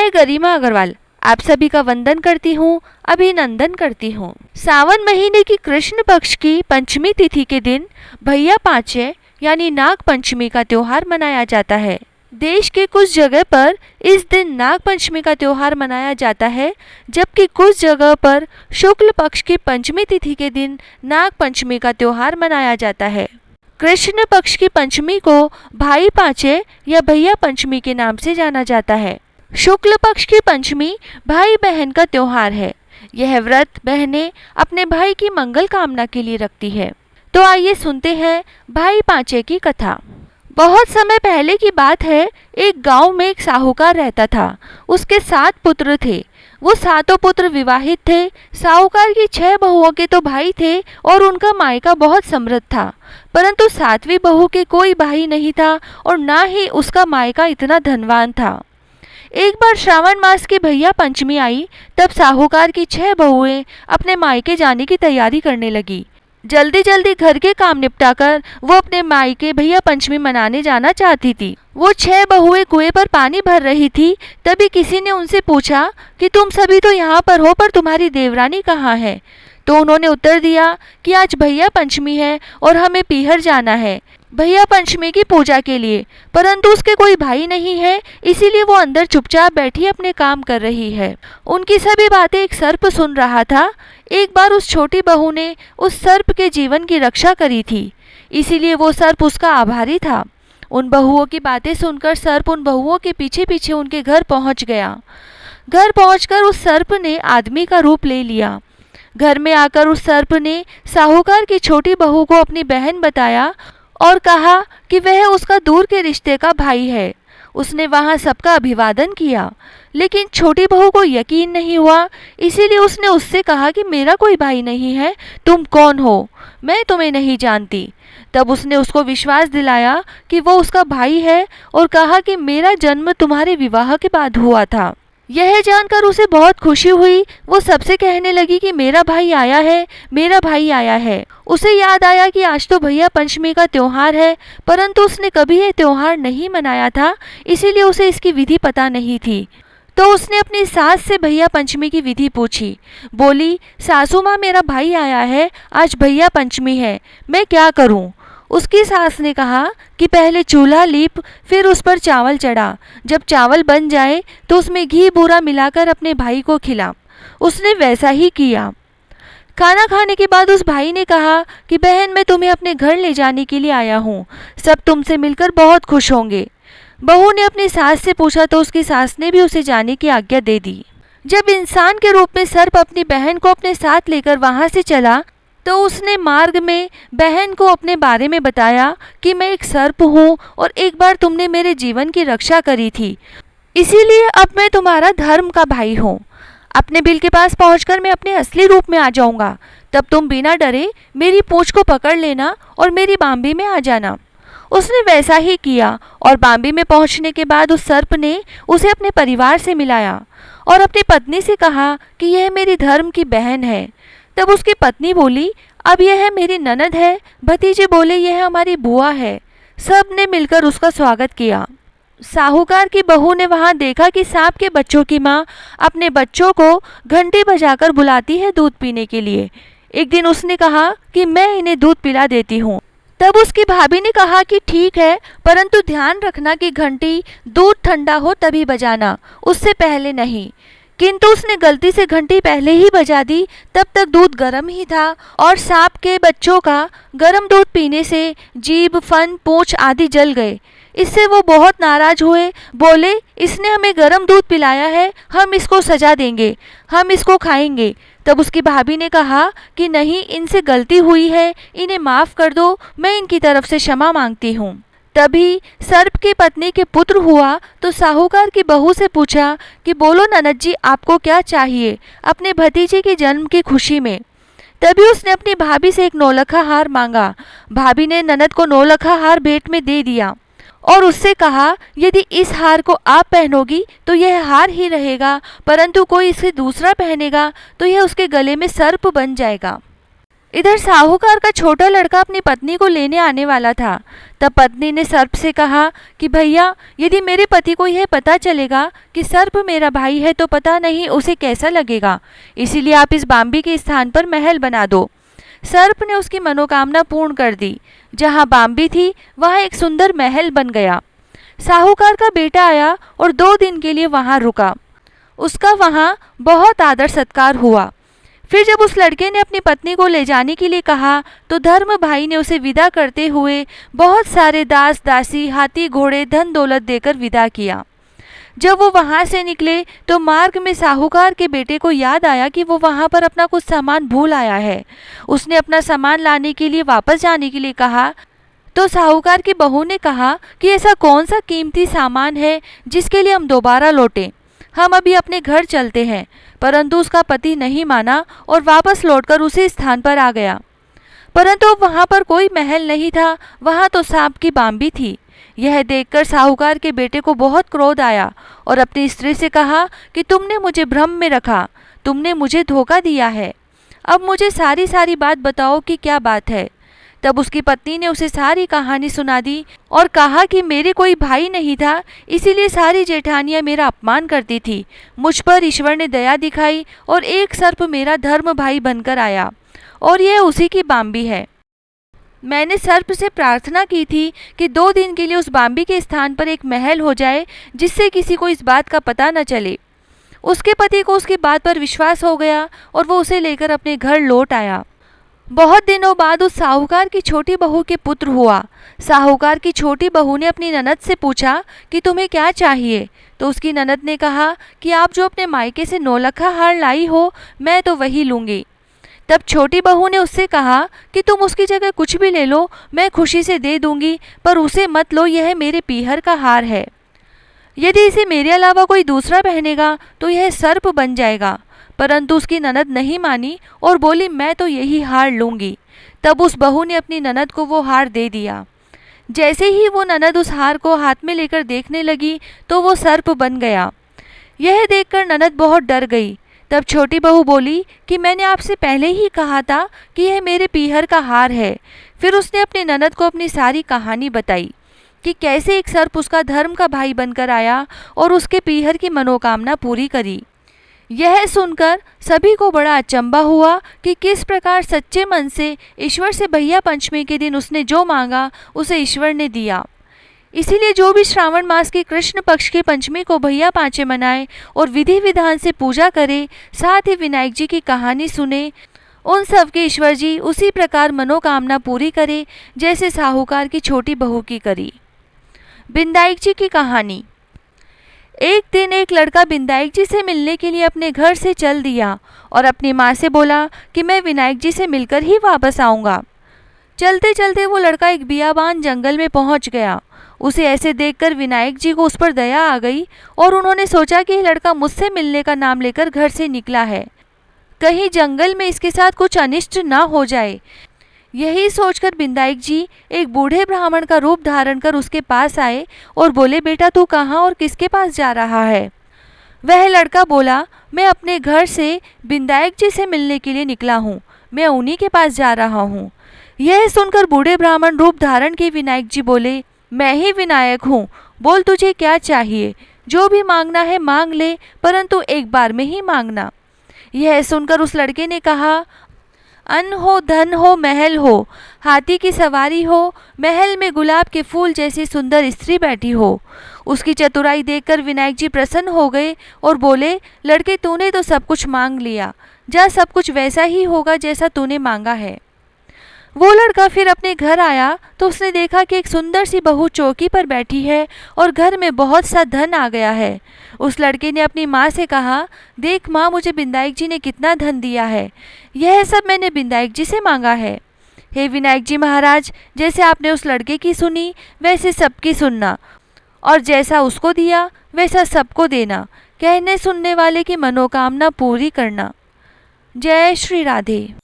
मैं गरिमा अग्रवाल आप सभी का वंदन करती हूँ, अभिनंदन करती हूँ। सावन महीने की कृष्ण पक्ष की पंचमी तिथि के दिन भैया पांचे यानी नाग पंचमी का त्योहार मनाया जाता है। देश के कुछ जगह पर इस दिन नाग पंचमी का त्योहार मनाया जाता है, जबकि कुछ जगह पर शुक्ल पक्ष की पंचमी तिथि के दिन नाग पंचमी का त्योहार मनाया जाता है। कृष्ण पक्ष की पंचमी को भाई पांचे या भैया पंचमी के नाम से जाना जाता है। शुक्ल पक्ष की पंचमी भाई बहन का त्योहार है। यह व्रत बहनें अपने भाई की मंगल कामना के लिए रखती है। तो आइए सुनते हैं भाई पांचे की कथा। बहुत समय पहले की बात है, एक गांव में एक साहूकार रहता था। उसके 7 पुत्र थे। वो सातों पुत्र विवाहित थे। साहूकार की 6 बहुओं के तो भाई थे और उनका मायका बहुत समृद्ध था, परंतु 7वीं बहू के कोई भाई नहीं था और ना ही उसका मायका इतना धनवान था। एक बार श्रावण मास की भैया पंचमी आई, तब साहूकार की 6 बहुएं अपने मायके जाने की तैयारी करने लगी। जल्दी जल्दी घर के काम निपटाकर वो अपने मायके भैया पंचमी मनाने जाना चाहती थी। वो 6 बहुएं कुएं पर पानी भर रही थी, तभी किसी ने उनसे पूछा कि तुम सभी तो यहाँ पर हो, पर तुम्हारी देवरानी कहाँ है? तो उन्होंने उत्तर दिया कि आज भैया पंचमी है और हमें पीहर जाना है भैया पंचमी की पूजा के लिए, परंतु उसके कोई भाई नहीं है, इसीलिए वो अंदर चुपचाप बैठी अपने काम कर रही है। उनकी सभी बातें एक सर्प सुन रहा था। एक बार उस छोटी बहू ने उस सर्प के जीवन की रक्षा करी थी, इसीलिए वो सर्प उसका आभारी था। उन बहुओं की बातें सुनकर सर्प उन बहुओं के पीछे पीछे उनके घर पहुंच गया। घर पहुंचकर उस सर्प ने आदमी का रूप ले लिया। घर में आकर उस सर्प ने साहूकार की छोटी बहू को अपनी बहन बताया और कहा कि वह उसका दूर के रिश्ते का भाई है। उसने वहां सबका अभिवादन किया, लेकिन छोटी बहू को यकीन नहीं हुआ, इसीलिए उसने उससे कहा कि मेरा कोई भाई नहीं है, तुम कौन हो? मैं तुम्हें नहीं जानती। तब उसने उसको विश्वास दिलाया कि वो उसका भाई है और कहा कि मेरा जन्म तुम्हारे विवाह के बाद हुआ था। यह जानकर उसे बहुत खुशी हुई। वो सबसे कहने लगी कि मेरा भाई आया है, मेरा भाई आया है। उसे याद आया कि आज तो भैया पंचमी का त्योहार है, परंतु उसने कभी यह त्योहार नहीं मनाया था, इसीलिए उसे इसकी विधि पता नहीं थी। तो उसने अपनी सास से भैया पंचमी की विधि पूछी। बोली, सासू माँ मेरा भाई आया है, आज भैया पंचमी है, मैं क्या करूँ? उसकी सास ने कहा कि पहले चूल्हा लीप, फिर उस पर चावल चढ़ा। जब चावल बन जाए तो उसमें घी बूरा मिलाकर अपने भाई को खिला। उसने वैसा ही किया। खाना खाने के बाद उस भाई ने कहा कि बहन, मैं तुम्हें अपने घर ले जाने के लिए आया हूँ, सब तुमसे मिलकर बहुत खुश होंगे। बहू ने अपनी सास से पूछा तो उसकी सास ने भी उसे जाने की आज्ञा दे दी। जब इंसान के रूप में सर्प अपनी बहन को अपने साथ लेकर वहां से चला, तो उसने मार्ग में बहन को अपने बारे में बताया कि मैं एक सर्प हूँ और एक बार तुमने मेरे जीवन की रक्षा करी थी, इसीलिए अब मैं तुम्हारा धर्म का भाई हूँ। अपने बिल के पास पहुंचकर मैं अपने असली रूप में आ जाऊंगा, तब तुम बिना डरे मेरी पूंछ को पकड़ लेना और मेरी बांबी में आ जाना। उसने वैसा ही किया और बांबी में पहुंचने के बाद उस सर्प ने उसे अपने परिवार से मिलाया और अपनी पत्नी से कहा कि यह मेरी धर्म की बहन है। तब उसकी पत्नी बोली, अब यह मेरी ननद है। भतीजे बोले, यह हमारी बुआ है। सब ने मिलकर उसका स्वागत किया। साहूकार की बहू ने वहां देखा कि सांप के बच्चों की माँ अपने बच्चों को घंटी बजाकर बुलाती है दूध पीने के लिए। एक दिन उसने कहा कि मैं इन्हें दूध पिला देती हूँ। तब उसकी भाभी ने कहा कि ठीक है, परंतु ध्यान रखना कि घंटी दूध ठंडा हो तभी बजाना, उससे पहले नहीं। किंतु उसने गलती से घंटी पहले ही बजा दी। तब तक दूध गर्म ही था और सांप के बच्चों का गर्म दूध पीने से जीभ, फन, पूंछ आदि जल गए। इससे वो बहुत नाराज हुए। बोले, इसने हमें गर्म दूध पिलाया है, हम इसको सजा देंगे, हम इसको खाएंगे। तब उसकी भाभी ने कहा कि नहीं, इनसे गलती हुई है, इन्हें माफ़ कर दो, मैं इनकी तरफ से क्षमा मांगती हूँ। तभी सर्प की पत्नी के पुत्र हुआ तो साहूकार की बहू से पूछा कि बोलो ननद जी, आपको क्या चाहिए अपने भतीजे के जन्म की खुशी में। तभी उसने अपनी भाभी से एक नौलखा हार मांगा। भाभी ने ननद को नौलखा हार भेंट में दे दिया और उससे कहा, यदि इस हार को आप पहनोगी तो यह हार ही रहेगा, परंतु कोई इसे दूसरा पहनेगा तो यह उसके गले में सर्प बन जाएगा। इधर साहूकार का छोटा लड़का अपनी पत्नी को लेने आने वाला था। तब पत्नी ने सर्प से कहा कि भैया, यदि मेरे पति को यह पता चलेगा कि सर्प मेरा भाई है तो पता नहीं उसे कैसा लगेगा, इसीलिए आप इस बाम्बी के स्थान पर महल बना दो। सर्प ने उसकी मनोकामना पूर्ण कर दी। जहाँ बाम्बी थी वहाँ एक सुंदर महल बन गया। साहूकार का बेटा आया और 2 दिन के लिए वहाँ रुका। उसका वहाँ बहुत आदर सत्कार हुआ। फिर जब उस लड़के ने अपनी पत्नी को ले जाने के लिए कहा तो धर्म भाई ने उसे विदा करते हुए बहुत सारे दास दासी, हाथी घोड़े, धन दौलत देकर विदा किया। जब वो वहाँ से निकले तो मार्ग में साहूकार के बेटे को याद आया कि वो वहाँ पर अपना कुछ सामान भूल आया है। उसने अपना सामान लाने के लिए वापस जाने के लिए कहा तो साहूकार की बहू ने कहा कि ऐसा कौन सा कीमती सामान है जिसके लिए हम दोबारा लौटें, हम अभी अपने घर चलते हैं। परंतु उसका पति नहीं माना और वापस लौटकर उसी स्थान पर आ गया। परंतु अब वहाँ पर कोई महल नहीं था, वहाँ तो सांप की बाम्बी थी। यह देखकर साहूकार के बेटे को बहुत क्रोध आया और अपनी स्त्री से कहा कि तुमने मुझे भ्रम में रखा, तुमने मुझे धोखा दिया है। अब मुझे सारी बात बताओ कि क्या बात है। तब उसकी पत्नी ने उसे सारी कहानी सुना दी और कहा कि मेरे कोई भाई नहीं था, इसीलिए सारी जेठानियां मेरा अपमान करती थी। मुझ पर ईश्वर ने दया दिखाई और एक सर्प मेरा धर्म भाई बनकर आया और यह उसी की बाम्बी है। मैंने सर्प से प्रार्थना की थी कि 2 दिन के लिए उस बाम्बी के स्थान पर एक महल हो जाए जिससे किसी को इस बात का पता न चले। उसके पति को उसकी बात पर विश्वास हो गया और वो उसे लेकर अपने घर लौट आया। बहुत दिनों बाद उस साहूकार की छोटी बहू के पुत्र हुआ। साहूकार की छोटी बहू ने अपनी ननद से पूछा कि तुम्हें क्या चाहिए, तो उसकी ननद ने कहा कि आप जो अपने मायके से 9 लखा हार लाई हो, मैं तो वही लूँगी। तब छोटी बहू ने उससे कहा कि तुम उसकी जगह कुछ भी ले लो, मैं खुशी से दे दूंगी, पर उसे मत लो, यह मेरे पीहर का हार है। यदि इसे मेरे अलावा कोई दूसरा पहनेगा तो यह सर्प बन जाएगा। परंतु उसकी ननद नहीं मानी और बोली मैं तो यही हार लूँगी। तब उस बहू ने अपनी ननद को वो हार दे दिया। जैसे ही वो ननद उस हार को हाथ में लेकर देखने लगी तो वो सर्प बन गया। यह देखकर ननद बहुत डर गई। तब छोटी बहू बोली कि मैंने आपसे पहले ही कहा था कि यह मेरे पीहर का हार है। फिर उसने अपनी ननद को अपनी सारी कहानी बताई कि कैसे एक सर्प उसका धर्म का भाई बनकर आया और उसके पीहर की मनोकामना पूरी करी। यह सुनकर सभी को बड़ा अचंभा हुआ कि किस प्रकार सच्चे मन से ईश्वर से भैया पंचमी के दिन उसने जो मांगा उसे ईश्वर ने दिया। इसीलिए जो भी श्रावण मास की कृष्ण पक्ष की पंचमी को भैया पांचे मनाए और विधि विधान से पूजा करे, साथ ही विनायक जी की कहानी सुने, उन सब के ईश्वर जी उसी प्रकार मनोकामना पूरी करे जैसे साहूकार की छोटी बहू की करी। बिंदाईक जी की कहानी। एक दिन एक लड़का बिंदाईक जी से मिलने के लिए अपने घर से चल दिया और अपनी माँ से बोला कि मैं विनायक जी से मिलकर ही वापस आऊँगा। चलते चलते वो लड़का एक बियाबान जंगल में पहुँच गया। उसे ऐसे देखकर विनायक जी को उस पर दया आ गई और उन्होंने सोचा कि यह लड़का मुझसे मिलने का नाम लेकर घर से निकला है, कहीं जंगल में इसके साथ कुछ अनिष्ट ना हो जाए। यही सोचकर बिंदाईक जी एक बूढ़े ब्राह्मण का रूप धारण कर उसके पास आए और बोले, बेटा तू कहाँ और किसके पास जा रहा है? वह लड़का बोला, मैं अपने घर से बिंदाईक जी से मिलने के लिए निकला हूँ, मैं उन्हीं के पास जा रहा हूँ। यह सुनकर बूढ़े ब्राह्मण रूप धारण के विनायक जी बोले, मैं ही विनायक हूँ, बोल तुझे क्या चाहिए, जो भी मांगना है मांग ले, परंतु एक बार में ही मांगना। यह सुनकर उस लड़के ने कहा, अन्न हो, धन हो, महल हो, हाथी की सवारी हो, महल में गुलाब के फूल जैसी सुंदर स्त्री बैठी हो। उसकी चतुराई देखकर विनायक जी प्रसन्न हो गए और बोले, लड़के तूने तो सब कुछ मांग लिया, जा सब कुछ वैसा ही होगा जैसा तूने मांगा है। वो लड़का फिर अपने घर आया तो उसने देखा कि एक सुंदर सी बहू चौकी पर बैठी है और घर में बहुत सा धन आ गया है। उस लड़के ने अपनी माँ से कहा, देख माँ, मुझे बिंदाईक जी ने कितना धन दिया है, यह सब मैंने बिंदाईक जी से मांगा है। हे विनायक जी महाराज, जैसे आपने उस लड़के की सुनी वैसे सबकी सुनना और जैसा उसको दिया वैसा सबको देना, कहने सुनने वाले की मनोकामना पूरी करना। जय श्री राधे।